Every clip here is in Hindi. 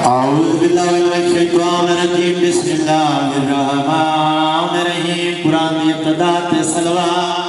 औज़ुबिल्लाहिमिनश्शैतानिर्रजीम बिस्मिल्लाहिर्रहमानिर्रहीम। कुरान की इब्तिदा पे सलवात।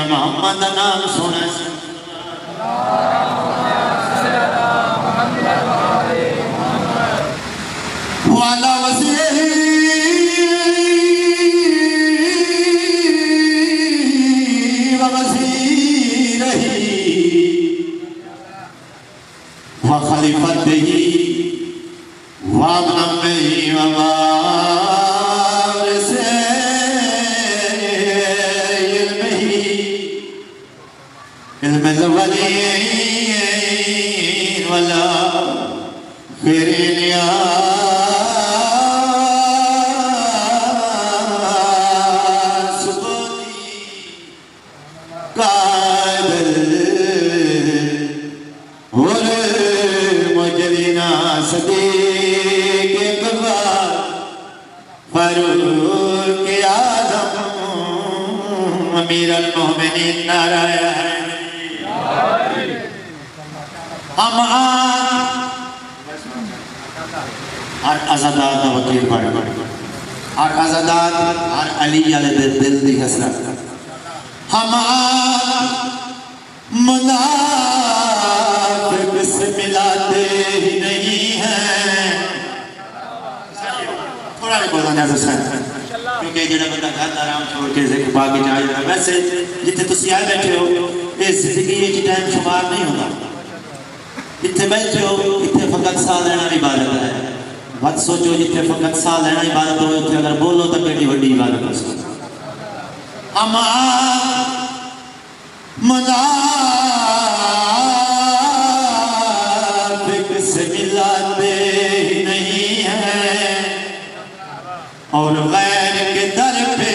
मोहम्मद नाम सुने वाला खलीफतही वामनमही ववारिसे इल्म ज़वलीन वला ख़िरिया अमीरुल मोमिनीन नाराया है हम और आज़ादात वकील पढ़ और आज़ादात और अली वाले दिल दी हसरत हम मुनाफिक से मिलाते ही नहीं हैं। थोड़ा भी बोलना है क्योंकि जेड़ा बंदा घर आराम छोड़ के ज़िक्र पा के जाए जाता वैसे जिथे तुसी आए बैठे हो ये जिंदगी ये टाइम शुमार नहीं होता। इतने बैठे हो इतने फकत साह लेना इबादत है। मत सोचो जिथे फकत साह लेना इबादत हो उथे अगर बोलो तो केडी वड्डी इबादत हो। हम मुनाफिक से मिलाते ही नहीं हैं और गैर के दर पे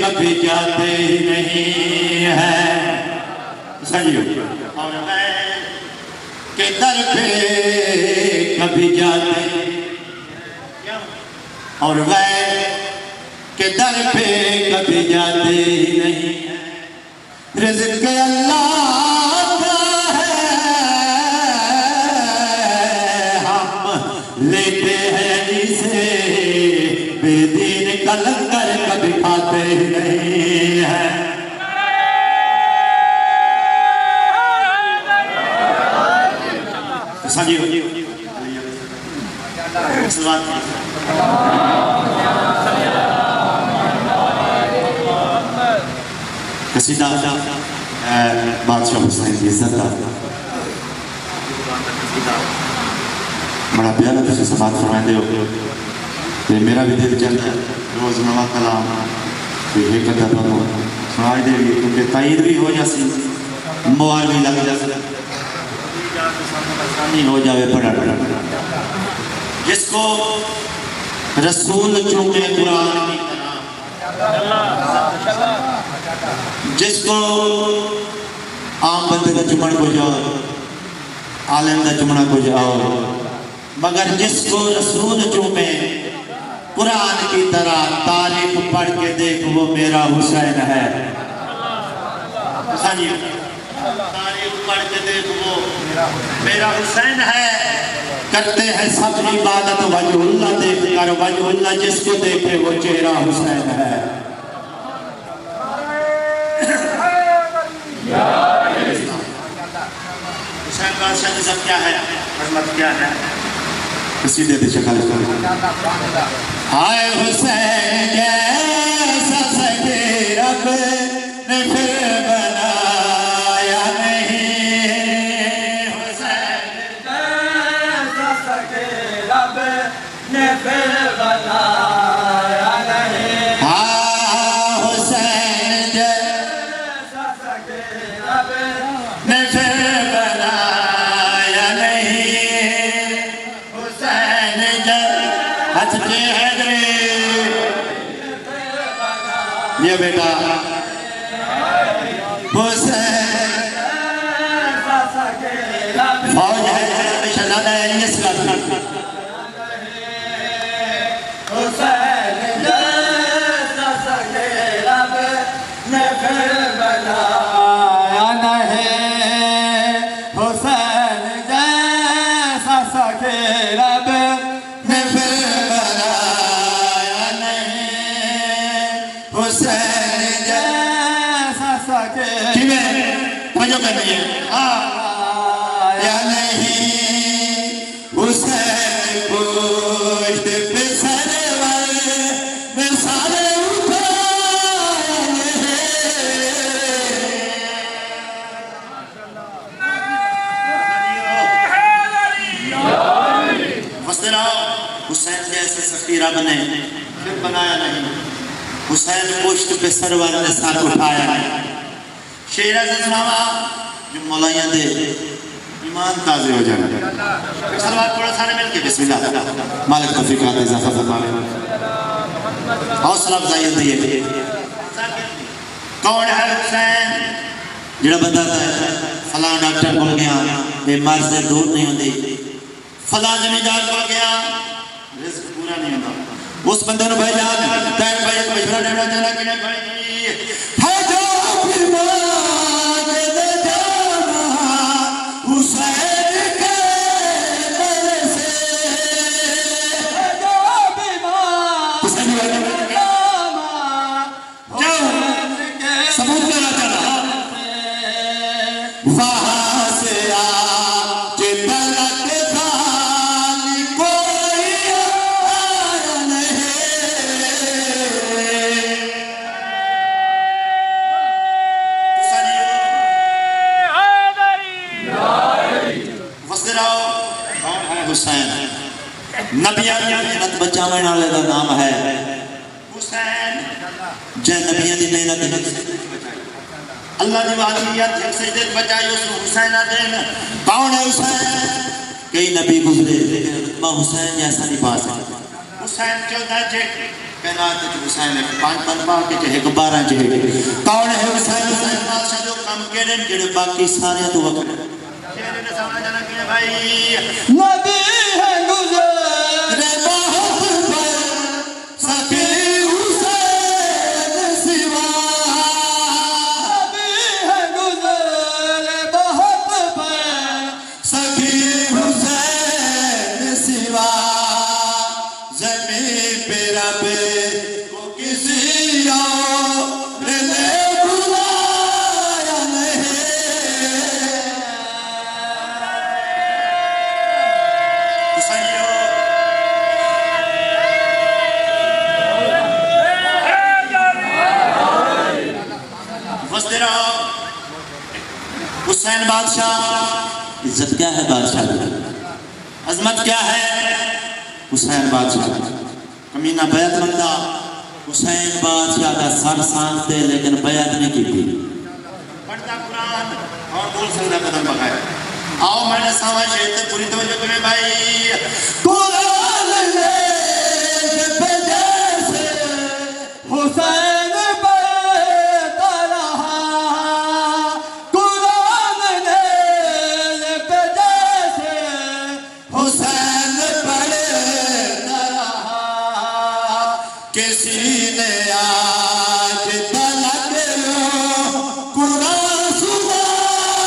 कभी जाते ही नहीं हैं। सही हो और गैर के दर पे कभी जाते और गैर के दर पे कभी जाते ही नहीं हैं। रिज़्क़ अल्लाह का है हम लेते हैं इसे बेदीन का लंगर कभी खाते ही नहीं है। कसीदा बादशाह हुसैन की इज्जत का बड़ा प्यारा तुझे समाज फरमाते हो तो मेरा भी दिल चलता है रोज नवा कलाम एक अद्धा पढ़ो सुनाई देगी क्योंकि ताईद भी हो जासी मोबाइल भी लग जाता आसानी हो जावे पढ़ा जिसको रसूल चूमे कुरान की जिसको आम बंदे का चुमन को जाओ आलम का चुमना को जाओ मगर जिसको रसूल चूमे कुरान की तरह तारीफ पढ़ के देख वो मेरा हुसैन है। तारीफ पढ़ के देख वो मेरा हुसैन है। करते हैं सब इबादत वजहुल्लाह देख कर, वजहुल्लाह जिसको देखे वो चेहरा हुसैन है। हुसैन का शख्सियत क्या है, अजमत क्या है, सीधे दे शक्ल हाय हुसैन जैसा सके रब ने फिर बनाया नहीं। हुसैन जैसा सके रब ने फिर बनाया नहीं। हाँ हुसैन जैसा सके रब ने फिर बनाया नहीं। हुसैन हंसते हैं ये बेटा फौज है हमेशा ज्यादा है ये हुसैन जैसा सके रब ने फिर बनाया नहीं। हुसैन जैसा सके रब ने फिर बनाया नहीं। हुसैन जैसा सके मजा कर रही है या नहीं। हुसैन पुश्त पे सरवर मिसाले हुसैन जैसे सखी रब ने फिर बनाया नहीं। हुसैन पुश्त पे सरवर ने सर उठाया नहीं। शेर ऐसे सुनावा जो मौलाइया दे ईमान ताज़े हो जाए। सलवात थोड़ा सारे मिलके बिस्मिल्लाह मालिक तौफीक आते इजाफा फरमाए हौसला अफजाई होती है। कौन है हुसैन जिहड़ा बंदा फलां डॉक्टर को गया ये मर्ज से दूर नहीं होती, फलां जमींदार को गया रिस्क पूरा नहीं होता, उस बंदे ने भाई जान तैन भाई एक मशवरा देना चाहना कि नहीं भाई है जो हुसैन के दर से जो बीमार सबूत देना चाहता वहां से आज तलक खाली कोई आया नहीं। हुसैन नबियां दी मेहनत बचावन वाले दा नाम है हुसैन। जे नबियां दी मेहनत अल्लाह दी वालियत एक सजदे बचाई उस हुसैन देन। कौन है हुसैन? कई नबी गुजरे लेकिन मां हुसैन जैसा नहीं पा सकता। हुसैन 14 जे कायनात च हुसैन है 5 पाक च एक 12 च। कौन है हुसैन? हुसैन बादशाह जो काम केड़े जेड़े बाकी सारे तो वक्त भाई नबी है गुजरे बहुत पर सके हुसैन सिवा। नबी है गुजरे बहुत पर सके हुसैन सिवा। ज़मीन पे रब को किसी और ने बुलाया नहीं। हुसैन बादशाह इज्जत क्या है बादशाह की, अजमत क्या है हुसैन बादशाह। कमीना बैत बंदा हुसैन बादशाह का सर सांगते लेकिन बैत नहीं की थी। पढ़ता कुरान और बोल सकता कदम बगाए। आओ मैंने सावा शेर से पूरी तवज्जो करें भाई। कुरान ले पे जैसे हुसैन किसी ने आज तलक कुरान सुनाया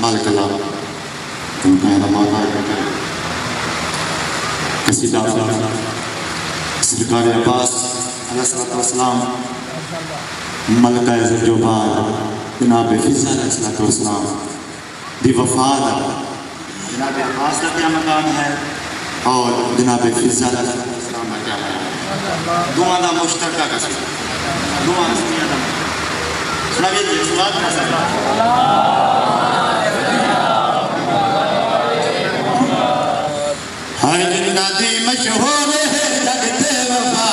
खालिक अल्लाह तुमका रमाना है कसीदा सरकार अब्बास अलैहिस्सलाम मलका ज़ुल्जुबार जनाब फिज़ा अलैहिस्सलाम दी वफ़ात जनाब अब्बास का क्या मकाम है और जनाब फिज़ा अलैहिस्सलाम का क्या है दुआ दा मुश्तरका कसीदा दुआ दुनिया दा सुनाइए सलात का सलाम हाय जिन्ना दी मशहूर है जगते वफा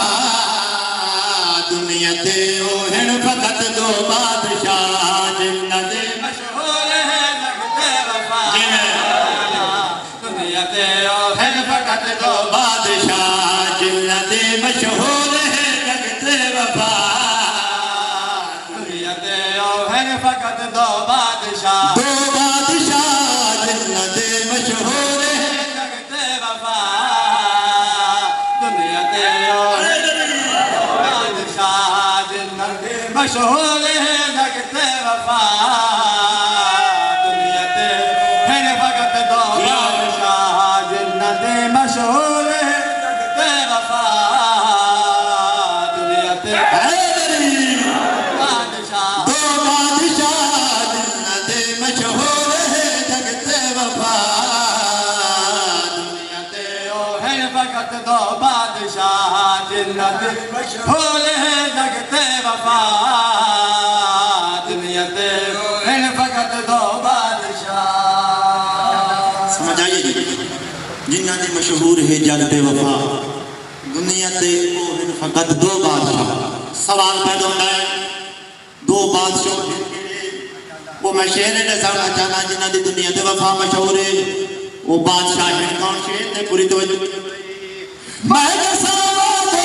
दुनिया ते ओ हन फकत दो बादशाह जिन्ना दी मशहूर है जगते वफा दुनिया ते ओ हन फकत दो बादशाह जिन्ना दी मशहूर है जगते वफा दुनिया ते ओ हन फकत दो बादशाह जिन्ना दी मशहूर मशहूर है जगते वफा दुनिया ते है फकत दो बादशाह जिन्नते मशहूर है जगते वफा दुनिया ते बादशाह दो बादशाह जिन्नते मशहूर है जगते वफा दुनिया ते ओ है फकत दो बादशाह जिन्नते मशहूर है जगते वफा दुनिया ते है फकत दो बादशाह समझ आइए जी जिन्ना दी मशहूर है जगते वफा दुनिया ते ओ है फकत दो बादशाह सवाल पैदा होता है दो बादशाह वो मैं शेर ने दसना चाहना जिन्ना दी दुनिया ते वफा मशहूर है वो बादशाह है कौन शेर ते पूरी तवज्जो मैं दसावा दो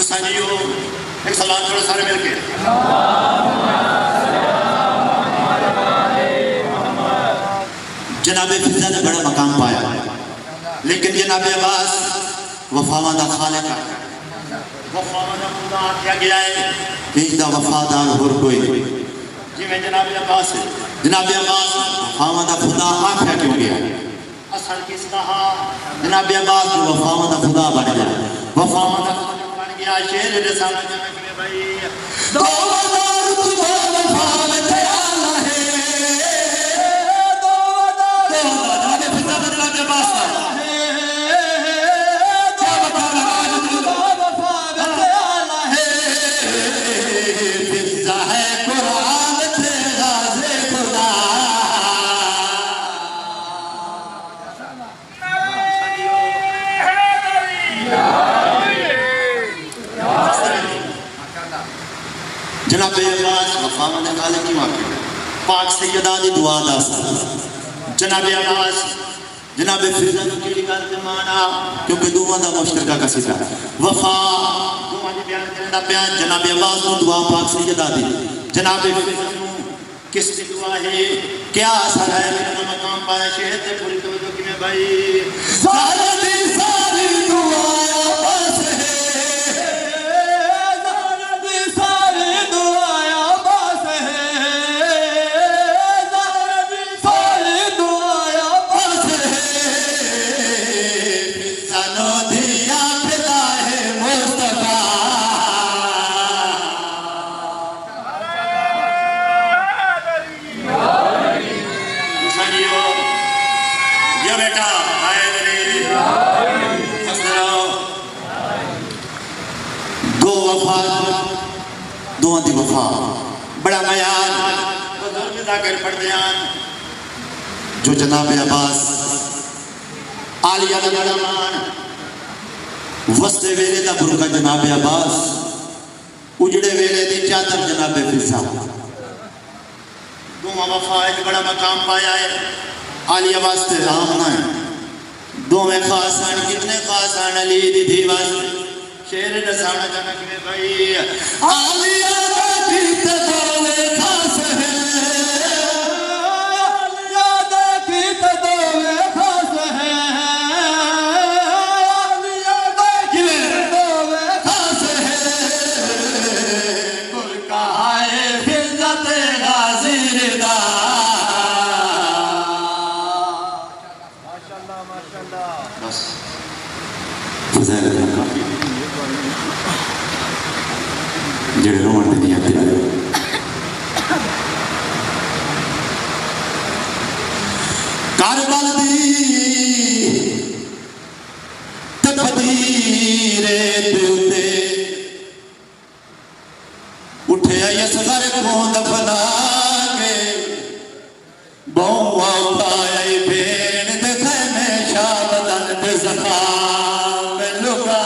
सखियों एक सलाम छोड़ो सारे मिलके जनाबे फिज़ा ने बड़ा मकाम पाया लेकिन जनाबे अब्बास वफावां दा खालिक वफावां दा खुदा आख्या गया है इसदा वफादार होर कोई जिवें जनाबे अब्बास वफावां दा खुदा आख्या क्यों गया असल किसका जनाबे अब्बास वफावां दा खुदा बन गया वफावां दा या शेर ने सामने में भाई दो वफादार तुझे वफा में ख्याल है दो वफादार के फिज़ा बदला के पास है क्या वफा में ख्याल है फिज़ा है कुरान से गाज़े खुदा जनाबे अब्बास वफावां दा खालिक क्यों आखे पाक सैयदा दी दुआ दा जनाबे अब्बास जनाबे फिज़ा दी केड़ी गल ते माना क्योंकि दुआ दा मुश्तरका कसीदा वफा दुआ दे बयान करदा बयान जनाबे अब्बास दी दुआ पाक सैयदा दी जनाबे फिज़ा किस दी दुआ है क्या असर है मेरा मकाम पाया शेर ते पूरी तवज्जो कि मैं भाई सारी दुआ बस है दुआ दी वफा बड़ा मयान बुजुर्ग जाकर पढ़ते हैं जो जनाब अब्बास आलिया दा बड़ा मान वस्ते वेले दा बुरका जनाब अब्बास उजड़े वेले दी चादर जनाब फिज़ा तू वफा एक बड़ा मकाम पाया है आलिया वास्ते राम ना है दो में खास हैं कितने खास हैं अली दी धी वास्ते शेर दसाना जाना कि भाई आलिया की तदोले खास है आलिया की तदोले खास है आलिया की तदोले खास है कुल कहा है फिज़्ज़त गाज़ी दा बस जेड़े रोन नहीं आते कारबल दी तकदीरे ते उठे असगर को दफना के बहु आई भेड़ देखे में शाबदन दे सखा में लुका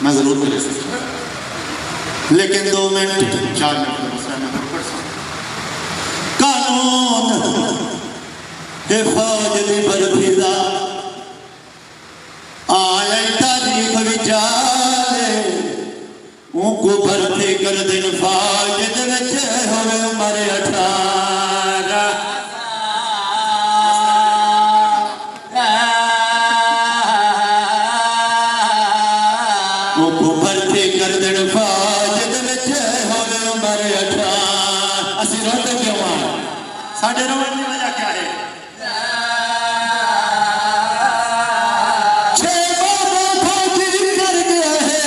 मैं जरूर करे लेकिन 2 मिनट 4 मिनट कानून फौज दी बरफीदा आया तारीख विचारे उनको भर्ती कर दिन फौज दे विच होवे उम्र 18 साढ़े रोने की वजह क्या है कर गया है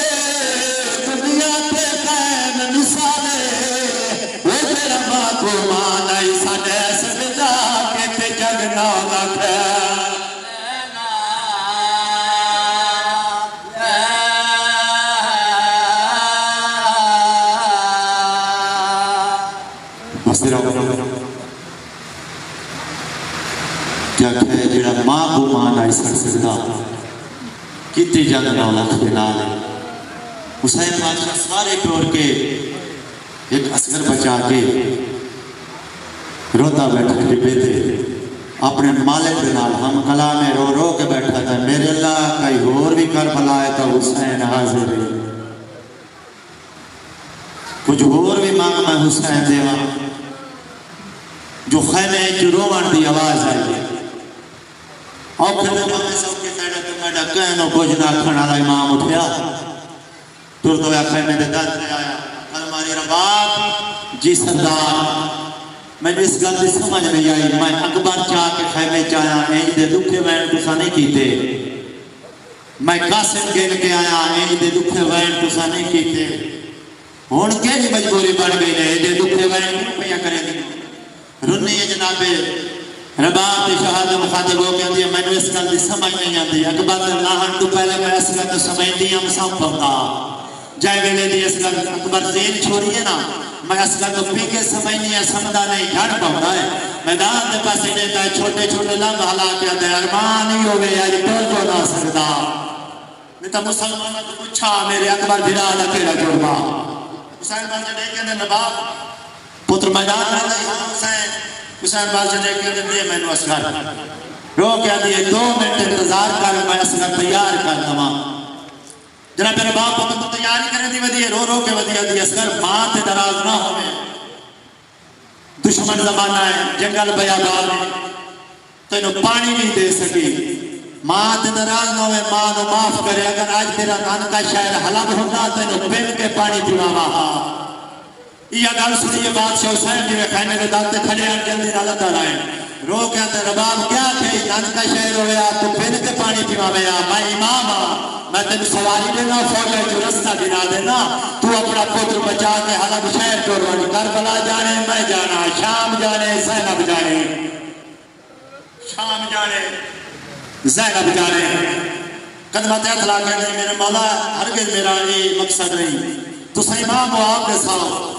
दुनिया पे कायम मिसाले वो तेरा माँ को मान आई साढ़े सदा के ते जगना लख जेड़ा मां को मान आई सकता कितनी जंग 9 लाख के नाल हुसैन बादशाह सारे टोर के एक असगर बचा के रोता बैठा डिब्बे थे अपने मालिक के नाल हम कला में रो रो के बैठा था मेरे अल्लाह कई होर भी कर बुलाए तो हुसैन हाजिर है कुछ होर भी मांग मैं हुसैन देवा जो खैमे च रोवण की आवाज आई औखे सौखे साइडा कहनो कुछ ना आखण वाला इमाम उठया तुर तो आखे मेरे दर से आया अलमारी रबाब जी सरदार मैंने इस गल की समझ नहीं आई मैं अकबर चाह के खैमे च आया इंज दे दुखे वैन तुसा नहीं कीते मैं कासिम गिन के आया इंज दे दुखे वैन तुसा नहीं कीते हुण केड़ी मजबूरी बन गई ने एडे दुखे वैन क्यों पिया करेंगे रुन्नी जनाबे रबाब की शहादत मुखातिब हो कहती है मैंने इस गल की समझ नहीं आती अकबर लाहन तो पहले मैं इस गल समझती हम समझता जय वेले दी इस गल अकबर जेल छोड़िए ना मैं इस गल तो पी के समझनी है समझा नहीं झड़ पाता है मैदान के पास देता है छोटे छोटे लम्ब हला के आते अरमान ही हो गए आज तो ना सकता नहीं तो मुसलमानों को पूछा मेरे अकबर भिरा अकेला जोड़वा हुसैन बादशाह कहते नवाब पुत्र मैदान में हुसैन हुसैन बादशाह ने कहते दे मैनू असगर रो क्या दिए 2 मिनट इंतजार कर मैं असगर तैयार कर दवा जरा मेरे बाप को तो तैयारी करें दी वधी रो रो के वधी आती असगर मां ते नाराज ना होवे दुश्मन जमाना है जंगल बयाबाद है तेन पानी नहीं दे सकी मां ते नाराज ना होवे मां नु माफ करे अगर आज तेरा नानका शहर हलाक होता तेन बिन के पानी पिवावा यह गल सुनिए बादशाह हुसैन जी खाने के दाते खड़े जल्दी ना लता लाए रो कहते रबाब क्या थे नानका शहर होया तू बिन के पानी पिवावे मैं इमाम मैं तेन सवारी देना फौज जो रास्ता गिरा देना तू अपना पुत्र बचा के हलक शहर छोड़वानी करबला जाने मैं जाना शाम जाने ज़ैनब जाने शाम जाने ज़ैनब जाने कदम हथ ला के नहीं मेरे मौला हरगिज़ मेरा ये मकसद नहीं तुस इमाम हो आप के साथ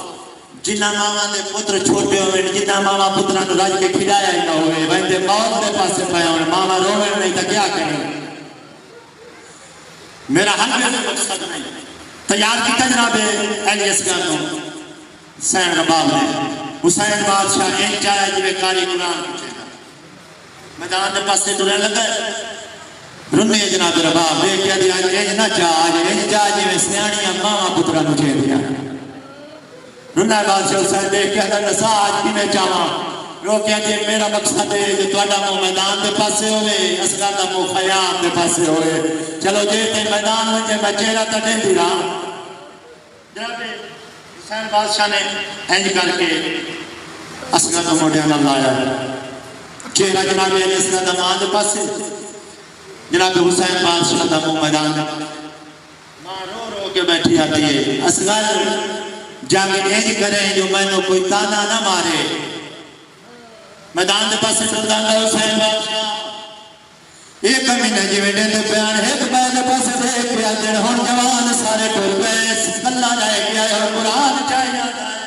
जिन्ना मावा के पुत्र छोटे होवे जिन्ना मावा पुत्रां नूं रज के खिलाया ही ना होवे वंदे मौत के पासे पाया होवे मावा रोवे नहीं तो क्या करें मेरा हरगिज़ मकसद नहीं तैयार किया जनाब अली असगर को हुसैन रबाब ने हुसैन बादशाह इंज आया जिवें कारी कुरान मैदान के पासे टुरन लगा रुने जनाब रबाब देखिया दी आज इंज ना जा जिवें सियाणियां मावा पुत्रां नूं चेंदियां रुना बादशाह हुसैन देखिया नसा आज कि मैं चावा रोकिया जी मेरा मकसद है जो तुहाडा मुंह मैदान के पासे होवे असगर दा मुंह खयाम के पासे होवे चलो जे ते मैदान में मैं चेहरा तो देंदी रहा जनाब हुसैन बादशाह ने इंज करके असगर दा मोढियां नाल लाया चेहरा जनाब अली असगर दा मां दे पासे जनाब हुसैन बादशाह दा मुंह मैदान मां रो रो के बैठी आती है असगर जाके इंज करे जो मैनू कोई ताना ना मारे मैदान के पासे चलता हुसैन बादशाह एक महीने जिवें देंदे बयान एक बैल पासे देख के दिन हुण जवान सारे टुर गए कल्ला रह गया और कुरान चाह जाता है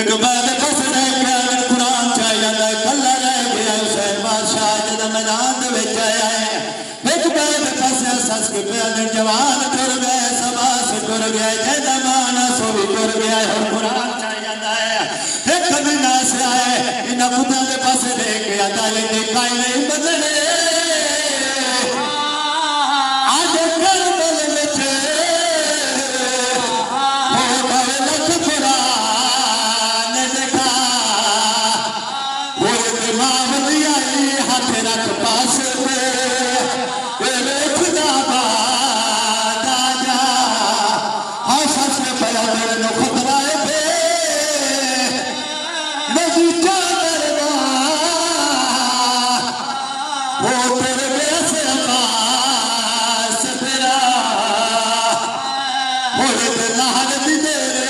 एक बैल पासे देख के दिन कुरान चाह जाता है कल्ला रह गया हुसैन बादशाह जब मैदान दे विच आया है एक बैल पासे सस के दिन जवान टुर गए सबास टुर गया जदा माना सो भी टुर गया और कुरान चाह जाता है एक महीना से आए इन खुदा के पासे देख के आता लेके काई नहीं बदले आज करबल विच हो गए लख कुरान देखा वो इमाम दिया हाथ रख पास पे वे खुदा बादा जा हाँ सच में पया मेरे नो खतरा है बे नजी चादरवा वो तेरे वैसे आकाश तेरा वो ते लहर दी तेरे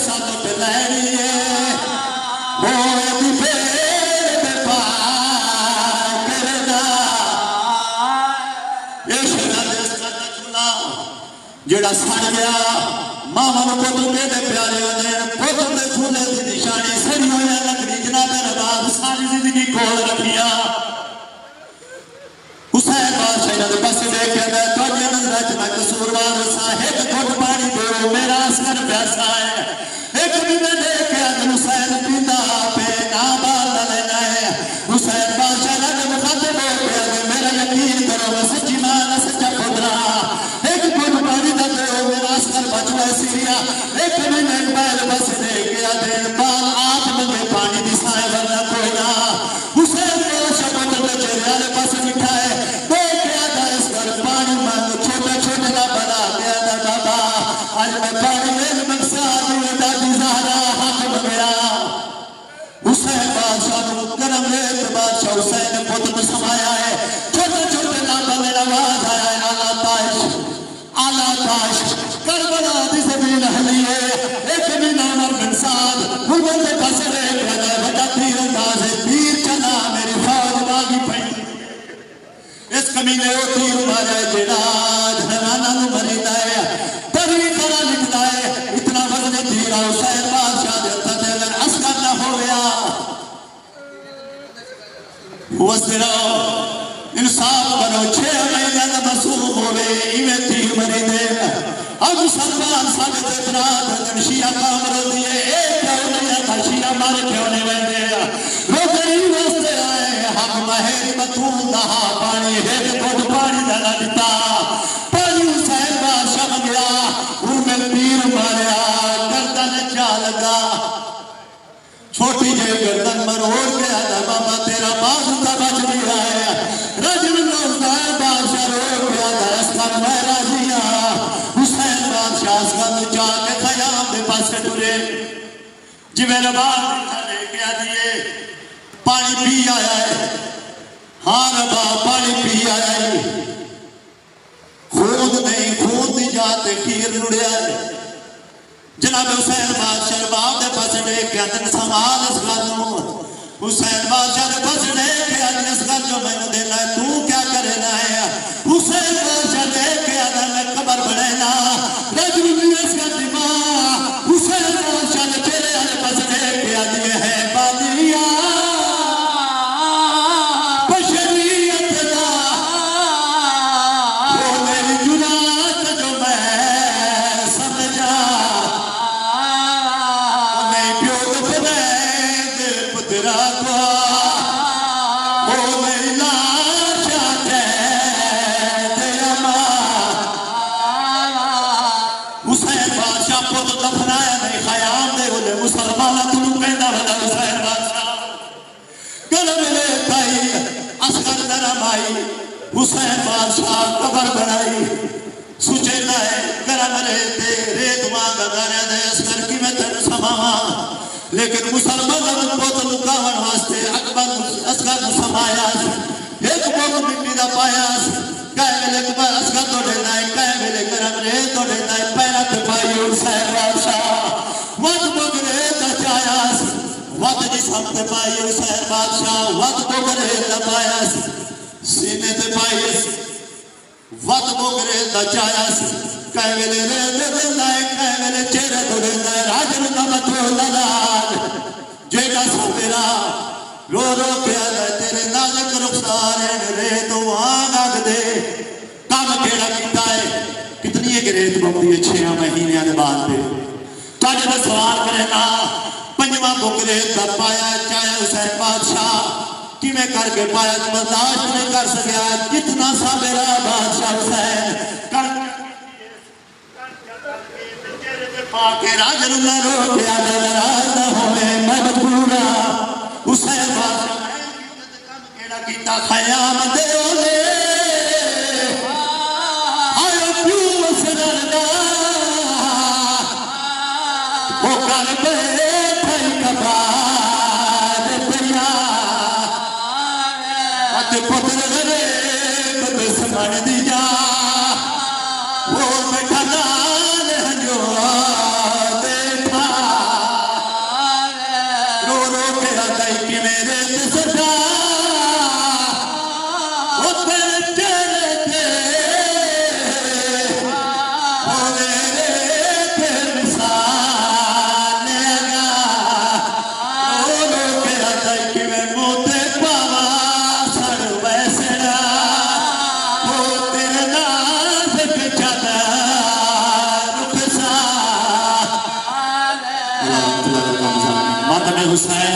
सब पे लहरी है वो दी फेर पे पार करना ये शहर सुना जेड़ा सड़ गया मामा नु पुत्र मेरे प्यारे होने पुत्र दे फूले दी निशानी सड़ी होया लकड़ी जनाब रबाब सारी जिंदगी कोल रखिया हुसैन बादशाह ने बस देखिया मैं तुझे नजर च मैं कसूरवार साहिब घुट पानी दो मेरा असगर प्यासा है एक महीने देखिया हुसैन पींदा पे ना बाल लेना है हुसैन बादशाह ने मुखातिब हो गया मेरा यकीन करो मैं सच्ची मां सच्चा पुत्रा एक घुट पानी दा दो मेरा असगर बचवा सीरिया एक महीने बैल बस देखिया दिन बाल आप मंगे पानी दी साए वरना कोई ना हुसैन बादशाह पुत्र दे चेहरे वाले पास बिठा है देखिया दस कर पानी मांग छोटा छोटा ना बना गया दा बाबा आज मैं पानी में मकसद में दादी ज़हरा हाकिम गया हुसैन बादशाह को करम ले बादशाह हुसैन पुत्र को समाया है छोटे छोटे ना बने आवाज आया है आला ताश करबला दी ज़मीन हली है एक महीना मर इंसान हुबल के पास रे बड़ा बड़ा तीर अंदाज तीर चला मेरी फौज बागी पई इस कमीने वो तीर मारा जेड़ा जनाना नु मरीदा है तरी तरह लिखदा है इतना वजन तीर हुसैन बादशाह दे हत्थ ते अगर असगर ना होया वसरा इंसाफ करो 6 महीने का मासूम होवे इवें तीर मरी दे अब सलमान साहब ते इतना शिया कामर दिए एक क्यों नहीं था शिया मार क्यों नहीं बंदे रोकड़ी वास्ते आए हम महर बतून दा पानी एक घुट पानी दा दिता मेरा बाप लेके आ दिए पानी पी आया है। हाँ रबा पानी पी आया है। खून नहीं खून की जाते खीर लुड़िया है। जनाब हुसैन बादशाह बाप के पास देख के संभाल इस गल हुसैन बादशाह के पास देख के इस गल जो मैंने देना है तू क्या करेना है। हुसैन बादशाह देख के आदा मैं खबर बनेना हुसैन बादशाह ने तेरे आने पास देख के आदि है बादिया हुसैन बादशाह कबर बनाई सुचेला है गरम रेते रेत मांगा गाने दे असकर की मैं तेन समावा लेकिन मुसलमान को तो लुकावन वास्ते अकबर असकर को समाया एक बोक मिट्टी दा पाया कह वेले अकबर असकर तो देना है कह वेले गरम रेत तो देना है पैरा ते पाई हुसैन बादशाह वत बोक रेत चाया वत जी सबते पाई हुसैन बादशाह वत बोक रेत पाया सीने ते पाइस वत बोगरे दा चायास कह वेले रे देंदा है कह वेले चेहरे तो देंदा है राजन का मतो लाल जेड़ा सवेरा रो रो के आला तेरे नाज़क रुखसार है रे तो आग दे काम केड़ा कीता है कितनी एक रेत बंदी है 6 महीने दे बाद दे ताजे दा सवाल करेना पंजवा बोगरे दा पाया चाया हुसैन बादशाह किमें करके पाया बर्दाश्त नहीं कर सका कितना सा मेरा बादशाह हुसैन पाके राजन ना रो के आजा नाराज ना होवे मजबूरा हुसैन बादशाह काम केड़ा कीता खयाम दे ओले आयो क्यों वसरदा ओ कर पे थई कबा पुत्र रे दुश्मन दी जा वो बैठा लाल हंजो देखा रो रो के आता कि मेरे सजा वो तेरे चेहरे वो मेरे के मिसाल लगा रो रो के आता कि मैं मोते पावा हुसैन